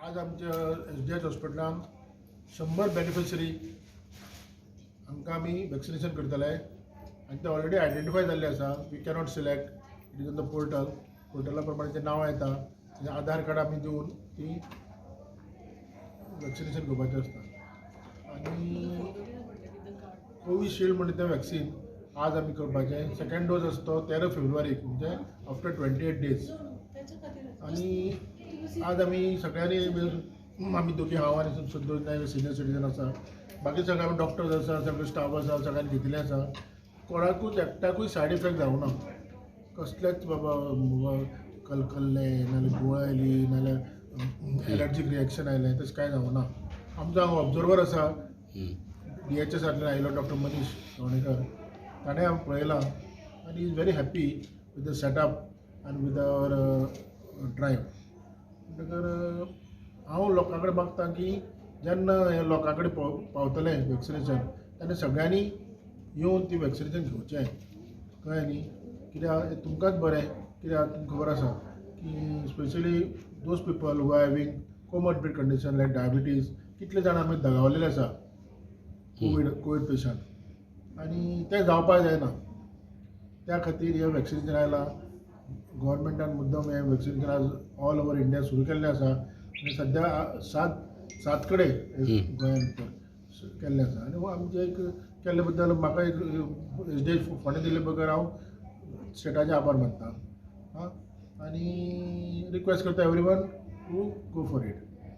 आज आमच्या SDH हॉस्पिटलान 100 बेनिफिशरी आमकां आमी वॅक्सिनेशन करतले आनी ते ऑलरेडी आयडेंटिफाय जाल्ले आसा. We cannot select, it is on the पोर्टला प्रमाणे ते नांव येता, तेजें आधार कार्ड आमी दिवन ती वॅक्सिनेशन घेवपाचें आसता. आनी कोविशिल्ड म्हणटा तें वॅक्सीन आज आमी करपाचें. सेकंड डोस आसा तो 13 फेब्रुवारीक, म्हणजे आफ्टर 28 डेज. आनी आज आमी सगळ्यांनी आमी दोगी हांव आनी दोन सिनियर सिटीजन आसा, बाकी सगळे आमी डॉक्टर्स आसा, सगळे स्टाफ आसा, सगळ्यांनी घेतिल्लें आसा. कोणाकूच एकट्याकूय सायड इफेक्ट जावं ना. कसलेच बाबा कलकल्लें नाल्यार गुळे आयली नाल्यार एलर्जीक रिएक्शन आयलें तशें कांय जावं ना. आमचो हांगा ऑब्जर्वर आसा, DHSतल्यान आयिल्लो डॉक्टर मनीश गवणेकर, ताणें हांव पळयलां आनी is very happy with the setup आनी विथ आवर ड्रायव्ह. म्हणटकर हांव लोकां कडेन मागतां की जेन्ना हे लोकां कडेन पावतलें वॅक्सिनेशन तेन्ना सगळ्यांनी येवन ती वॅक्सिनेशन घेवचें, कळ्ळें न्ही. कित्याक तुमकांच बरें, कित्याक तुमकां खबर आसा की specially those people who are having comorbid condition like diabetes, कितले जाण आमी दगावलेले आसा कोवीड पेशंट, आनी तें जावपाक जायना. त्या खातीर हे वॅक्सिनेशन आयलां. गव्हर्मेंटान मुद्दम हें वॅक्सिनेशन आज ऑल ओवर इंडिया सुरू केल्लें आसा आनी सद्या सात कडेन गोंयांत केल्लें आसा. आनी आमचे एक केल्ले बद्दल म्हाका एक SDH फोंडे दिल्ले बगर हांव स्टेटाचे आभार मानतां. आनी रिक्वेस्ट करता everyone to go for it.